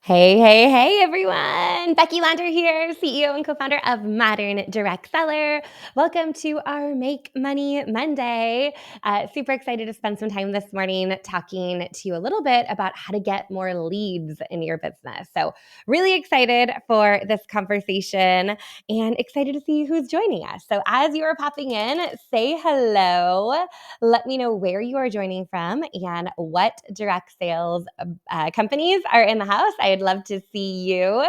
Hey, everyone. Becky Lander here, CEO and co-founder of Modern Direct Seller. Welcome to our Make Money Monday. Super excited to spend some time this morning talking to you a little bit about how to get more leads in your business. So really excited for this conversation and excited to see who's joining us. So as you are popping in, say hello. Let me know where you are joining from and what direct sales companies are in the house. I'd love to see you.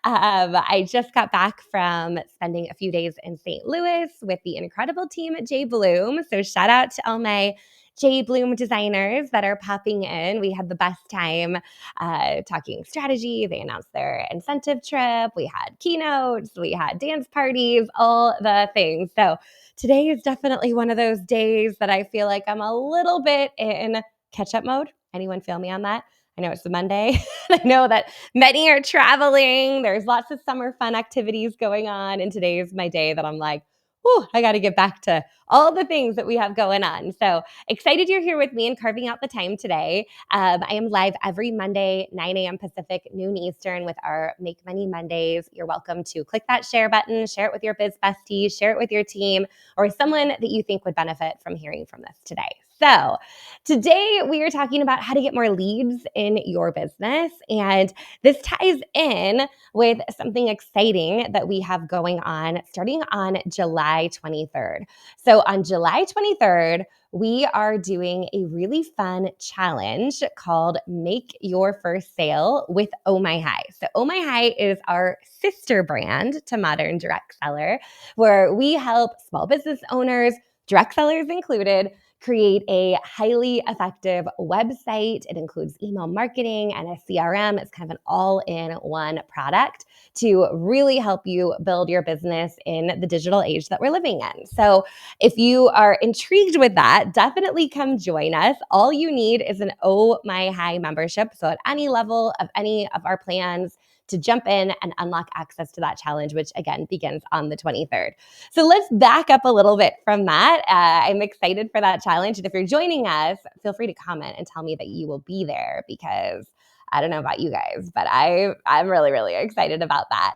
I just got back from spending a few days in St. Louis with the incredible team at J. Bloom. So shout out to all my J. Bloom designers that are popping in. We had the best time talking strategy. They announced their incentive trip. We had keynotes. We had dance parties, all the things. So today is definitely one of those days that I feel like I'm a little bit in catch-up mode. Anyone feel me on that? I know it's a Monday. I know that many are traveling. There's lots of summer fun activities going on. And today is my day that I'm like, whew, I got to get back to all the things that we have going on. So excited you're here with me and carving out the time today. I am live every Monday, 9 a.m. Pacific, noon Eastern with our Make Money Mondays. You're welcome to click that share button, share it with your biz besties, share it with your team, or someone that you think would benefit from hearing from this today. So today we are talking about how to get more leads in your business. And this ties in with something exciting that we have going on starting on July 23rd. So on July 23rd, we are doing a really fun challenge called Make Your First Sale with Oh My High. So Oh My High is our sister brand to Modern Direct Seller, where we help small business owners, direct sellers included, create a highly effective website. It includes email marketing and a CRM. It's kind of an all-in-one product to really help you build your business in the digital age that we're living in. So if you are intrigued with that, definitely come join us. All you need is an Oh My High membership. So at any level of any of our plans, to jump in and unlock access to that challenge, which again begins on the 23rd. So let's back up a little bit from that. I'm excited for that challenge. And if you're joining us, feel free to comment and tell me that you will be there because I don't know about you guys, but I'm really, really excited about that.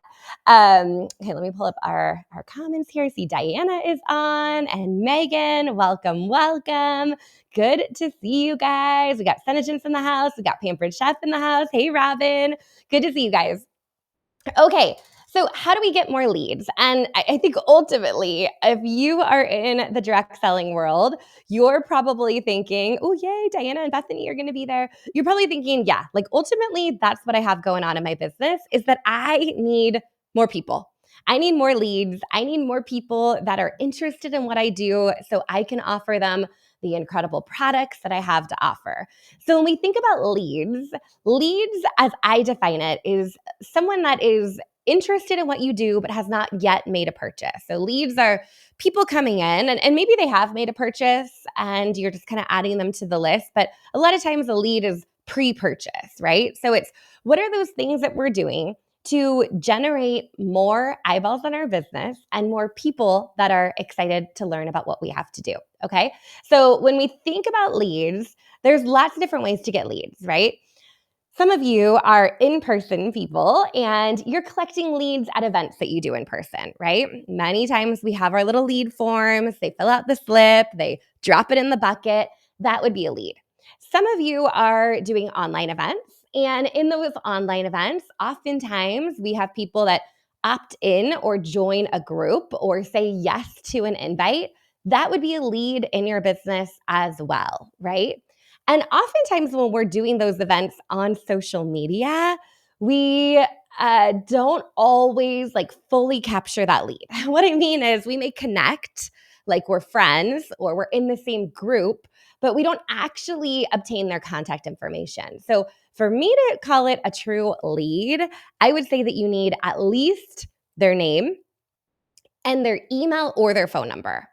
Okay, let me pull up our comments here. See, Diana is on and Megan. Welcome. Good to see you guys. We got Senegence in the house. We got Pampered Chef in the house. Hey, Robin. Good to see you guys. Okay, so how do we get more leads? And I think ultimately, if you are in the direct selling world, you're probably thinking, oh, yay, Diana and Bethany are going to be there. You're probably thinking, yeah, like ultimately, that's what I have going on in my business is that I need more people. I need more leads. I need more people that are interested in what I do so I can offer them the incredible products that I have to offer. So when we think about leads as I define it is someone that is interested in what you do but has not yet made a purchase. So leads are people coming in and maybe they have made a purchase and you're just kind of adding them to the list. But a lot of times a lead is pre-purchase, right? So it's what are those things that we're doing to generate more eyeballs on our business and more people that are excited to learn about what we have to do. Okay. So when we think about leads, there's lots of different ways to get leads, right? Some of you are in-person people and you're collecting leads at events that you do in person, right? Many times we have our little lead forms, they fill out the slip, they drop it in the bucket. That would be a lead. Some of you are doing online events, and in those online events, oftentimes we have people that opt in or join a group or say yes to an invite. That would be a lead in your business as well, right? And oftentimes when we're doing those events on social media, we don't always like fully capture that lead. What I mean is we may connect like we're friends or we're in the same group, but we don't actually obtain their contact information. So for me to call it a true lead, I would say that you need at least their name and their email or their phone number.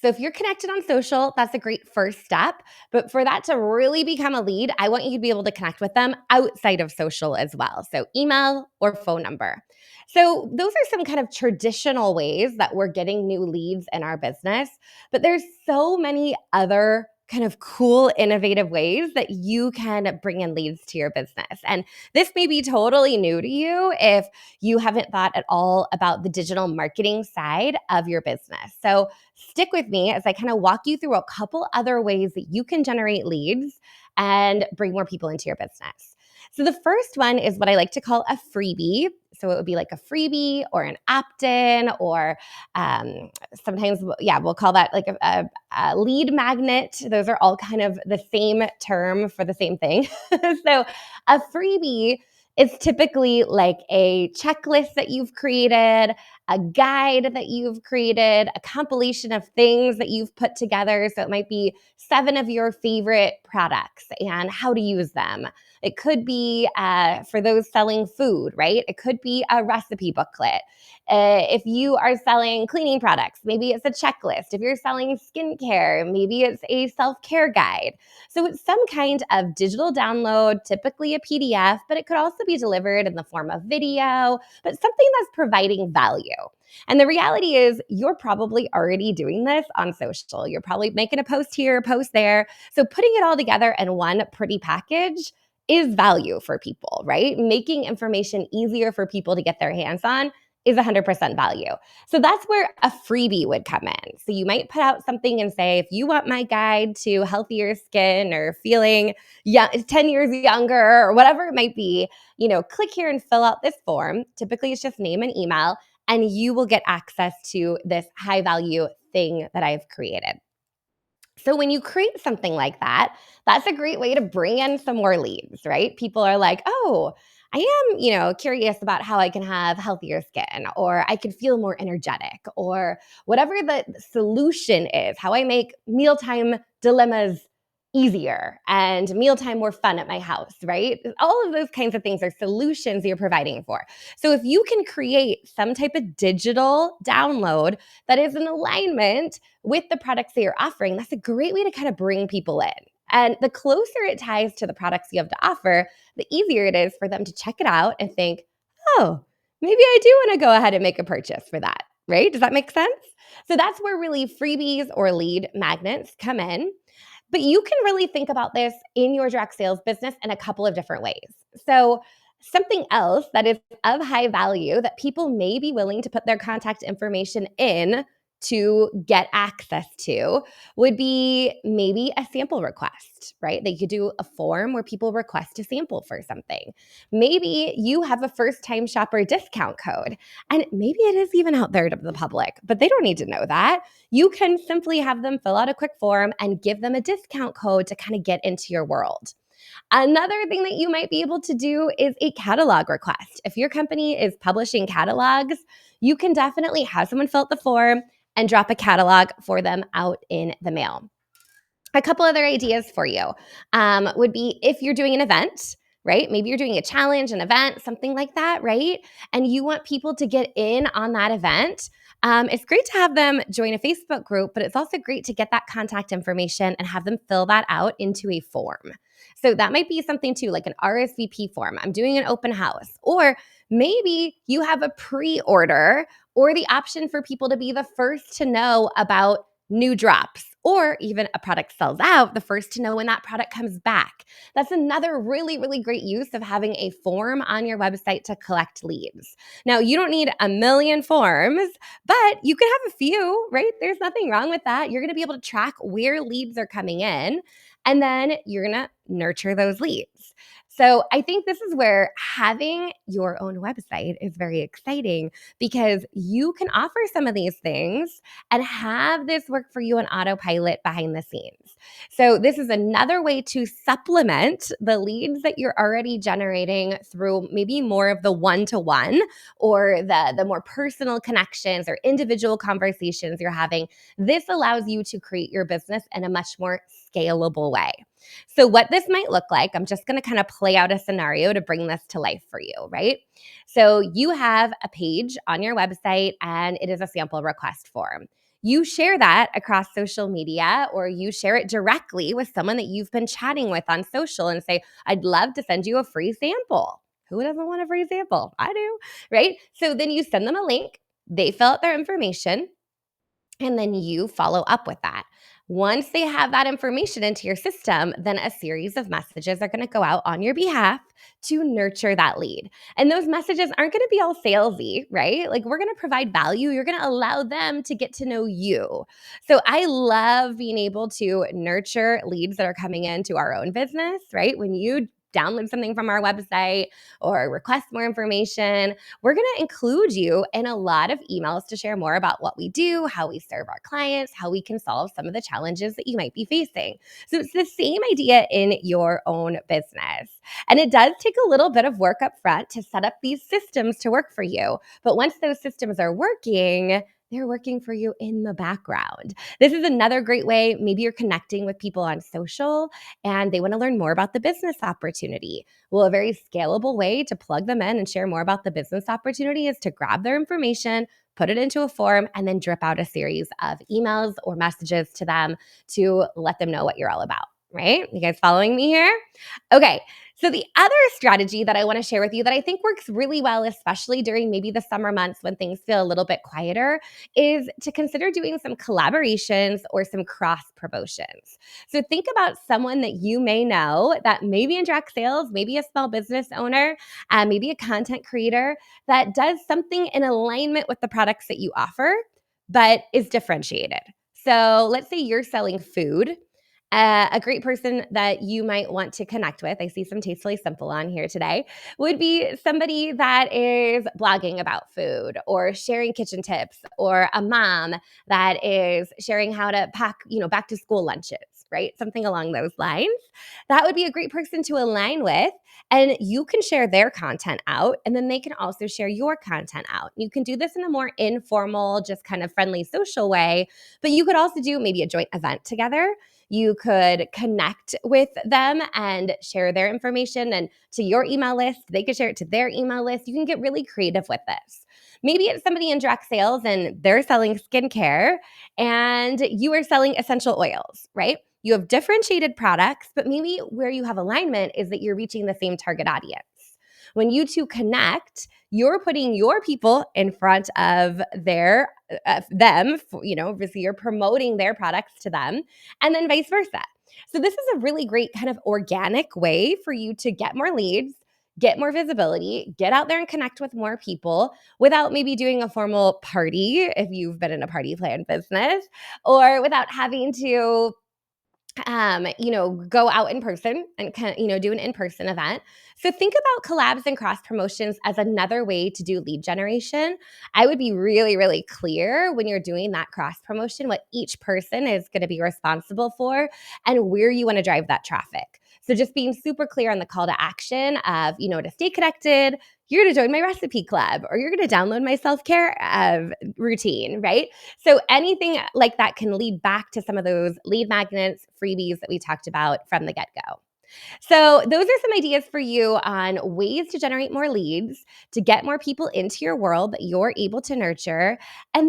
So if you're connected on social, that's a great first step. But for that to really become a lead, I want you to be able to connect with them outside of social as well. So email or phone number. So those are some kind of traditional ways that we're getting new leads in our business. But there's so many other kind of cool, innovative ways that you can bring in leads to your business. And this may be totally new to you if you haven't thought at all about the digital marketing side of your business. So stick with me as I kind of walk you through a couple other ways that you can generate leads and bring more people into your business. So the first one is what I like to call a freebie. So it would be like a freebie or an opt-in, or sometimes, yeah, we'll call that like a lead magnet. Those are all kind of the same term for the same thing. So a freebie is typically like a checklist that you've created, a guide that you've created, a compilation of things that you've put together. So it might be 7 of your favorite products and how to use them. It could be for those selling food, right? It could be a recipe booklet. If you are selling cleaning products, maybe it's a checklist. If you're selling skincare, maybe it's a self-care guide. So it's some kind of digital download, typically a PDF, but it could also be delivered in the form of video, but something that's providing value. And the reality is you're probably already doing this on social. You're probably making a post here, a post there. So putting it all together in one pretty package is value for people, right? Making information easier for people to get their hands on is 100% value. So that's where a freebie would come in. So you might put out something and say, if you want my guide to healthier skin or feeling 10 years younger or whatever it might be, click here and fill out this form. Typically it's just name and email, and you will get access to this high value thing that I've created. So when you create something like that, that's a great way to bring in some more leads, right? People are like, oh, I am, curious about how I can have healthier skin, or I can feel more energetic, or whatever the solution is, how I make mealtime dilemmas easier and mealtime more fun at my house, right? All of those kinds of things are solutions you're providing for. So if you can create some type of digital download that is in alignment with the products that you're offering, that's a great way to kind of bring people in. And the closer it ties to the products you have to offer, the easier it is for them to check it out and think, oh, maybe I do want to go ahead and make a purchase for that, right? Does that make sense? So that's where really freebies or lead magnets come in. But you can really think about this in your direct sales business in a couple of different ways. So something else that is of high value that people may be willing to put their contact information in to get access to would be maybe a sample request, right? They could do a form where people request a sample for something. Maybe you have a first time shopper discount code, and maybe it is even out there to the public, but they don't need to know that. You can simply have them fill out a quick form and give them a discount code to kind of get into your world. Another thing that you might be able to do is a catalog request. If your company is publishing catalogs, you can definitely have someone fill out the form and drop a catalog for them out in the mail. A couple other ideas for you would be if you're doing an event, right? Maybe you're doing a challenge, an event, something like that, right? And you want people to get in on that event. It's great to have them join a Facebook group, but it's also great to get that contact information and have them fill that out into a form. So that might be something too, like an RSVP form. I'm doing an open house. Or maybe you have a pre-order or the option for people to be the first to know about new drops, or even a product sells out, the first to know when that product comes back. That's another really, really great use of having a form on your website to collect leads. Now, you don't need a million forms, but you can have a few, right? There's nothing wrong with that. You're going to be able to track where leads are coming in, and then you're going to nurture those leads. So I think this is where having your own website is very exciting, because you can offer some of these things and have this work for you on autopilot behind the scenes. So this is another way to supplement the leads that you're already generating through maybe more of the one-to-one or the more personal connections or individual conversations you're having. This allows you to create your business in a much more scalable way. So what this might look like, I'm just going to kind of play out a scenario to bring this to life for you, right? So you have a page on your website and it is a sample request form. You share that across social media, or you share it directly with someone that you've been chatting with on social and say, I'd love to send you a free sample. Who doesn't want a free sample? I do, right? So then you send them a link, they fill out their information, and then you follow up with that. Once they have that information into your system, then a series of messages are going to go out on your behalf to nurture that lead. And those messages aren't going to be all salesy, right? Like we're going to provide value. You're going to allow them to get to know you. So I love being able to nurture leads that are coming into our own business, right? When you download something from our website or request more information, we're going to include you in a lot of emails to share more about what we do, how we serve our clients, how we can solve some of the challenges that you might be facing. So it's the same idea in your own business. And it does take a little bit of work up front to set up these systems to work for you. But once those systems are working, they're working for you in the background. This is another great way. Maybe you're connecting with people on social and they want to learn more about the business opportunity. Well, a very scalable way to plug them in and share more about the business opportunity is to grab their information, put it into a form, and then drip out a series of emails or messages to them to let them know what you're all about, right? You guys following me here? Okay. So the other strategy that I want to share with you that I think works really well, especially during maybe the summer months when things feel a little bit quieter, is to consider doing some collaborations or some cross promotions. So think about someone that you may know that maybe in direct sales, maybe a small business owner, maybe a content creator that does something in alignment with the products that you offer, but is differentiated. So let's say you're selling food. A great person that you might want to connect with, I see some Tastefully Simple on here today, would be somebody that is blogging about food or sharing kitchen tips, or a mom that is sharing how to pack, back to school lunches, right? Something along those lines. That would be a great person to align with. And you can share their content out, and then they can also share your content out. You can do this in a more informal, just kind of friendly social way, but you could also do maybe a joint event together. You could connect with them and share their information and to your email list. They could share it to their email list. You can get really creative with this. Maybe it's somebody in direct sales and they're selling skincare and you are selling essential oils, right? You have differentiated products, but maybe where you have alignment is that you're reaching the same target audience. When you two connect, you're putting your people in front of them, obviously you're promoting their products to them, and then vice versa. So this is a really great kind of organic way for you to get more leads, get more visibility, get out there and connect with more people without maybe doing a formal party if you've been in a party plan business, or without having to go out in person and do an in-person event. So think about collabs and cross promotions as another way to do lead generation. I would be really, really clear when you're doing that cross promotion, what each person is going to be responsible for and where you want to drive that traffic. So just being super clear on the call to action of, to stay connected, you're going to join my recipe club or you're going to download my self-care routine, right? So anything like that can lead back to some of those lead magnets, freebies that we talked about from the get-go. So those are some ideas for you on ways to generate more leads, to get more people into your world that you're able to nurture. And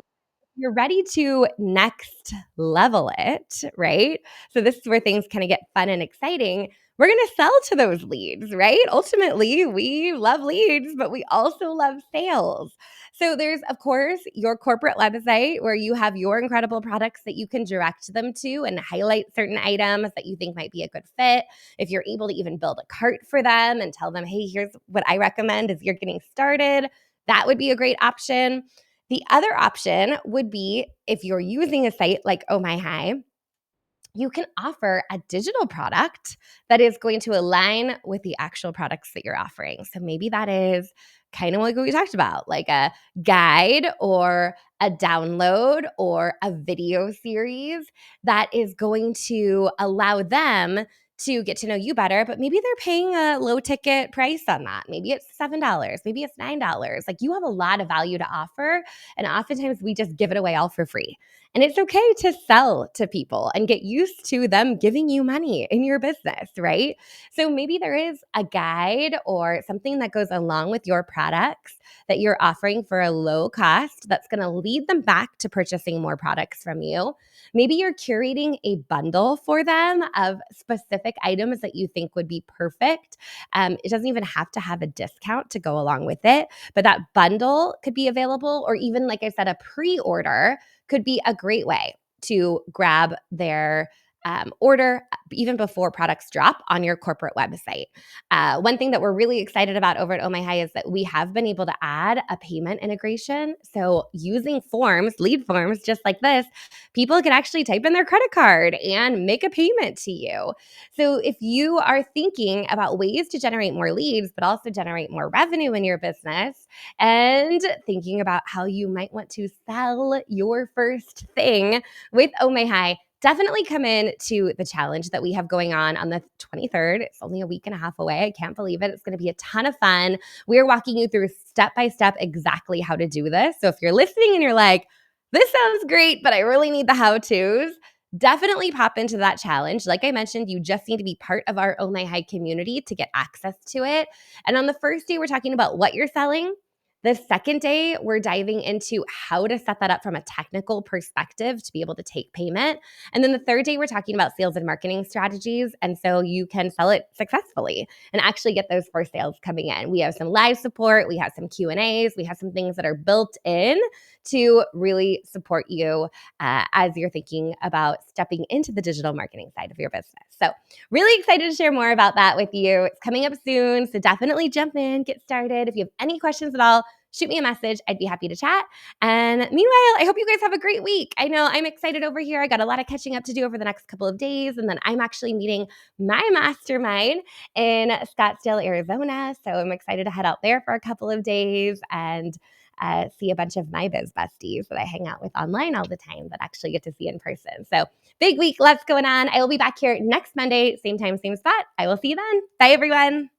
you're ready to next level it, right? So this is where things kind of get fun and exciting. We're going to sell to those leads, right? Ultimately, we love leads, but we also love sales. So there's, of course, your corporate website where you have your incredible products that you can direct them to and highlight certain items that you think might be a good fit. If you're able to even build a cart for them and tell them, hey, here's what I recommend as you're getting started, that would be a great option. The other option would be if you're using a site like Oh My High, you can offer a digital product that is going to align with the actual products that you're offering. So maybe that is kind of like what we talked about, like a guide or a download or a video series that is going to allow them to get to know you better, but maybe they're paying a low ticket price on that. Maybe it's $7, maybe it's $9. Like you have a lot of value to offer. And oftentimes we just give it away all for free. And it's okay to sell to people and get used to them giving you money in your business, right? So maybe there is a guide or something that goes along with your products that you're offering for a low cost that's going to lead them back to purchasing more products from you. Maybe you're curating a bundle for them of specific items that you think would be perfect. It doesn't even have to have a discount to go along with it, but that bundle could be available, or even, like I said, a pre-order could be a great way to grab their order even before products drop on your corporate website. One thing that we're really excited about over at Oh My High is that we have been able to add a payment integration. So using forms, lead forms just like this, people can actually type in their credit card and make a payment to you. So if you are thinking about ways to generate more leads, but also generate more revenue in your business, and thinking about how you might want to sell your first thing with Oh My High, definitely come in to the challenge that we have going on the 23rd. It's only a week and a half away. I can't believe it. It's going to be a ton of fun. We're walking you through step by step exactly how to do this. So if you're listening and you're like, this sounds great, but I really need the how-tos, definitely pop into that challenge. Like I mentioned, you just need to be part of our Oh My High community to get access to it. And on the first day, we're talking about what you're selling. The second day, we're diving into how to set that up from a technical perspective to be able to take payment. And then the third day, we're talking about sales and marketing strategies. And so you can sell it successfully and actually get those first sales coming in. We have some live support. We have some Q&As. We have some things that are built in to really support you as you're thinking about stepping into the digital marketing side of your business. So really excited to share more about that with you. It's coming up soon. So definitely jump in, get started. If you have any questions at all, shoot me a message. I'd be happy to chat. And meanwhile, I hope you guys have a great week. I know I'm excited over here. I got a lot of catching up to do over the next couple of days. And then I'm actually meeting my mastermind in Scottsdale, Arizona. So I'm excited to head out there for a couple of days and see a bunch of my biz besties that I hang out with online all the time that actually get to see in person. So big week, lots going on. I will be back here next Monday, same time, same spot. I will see you then. Bye, everyone.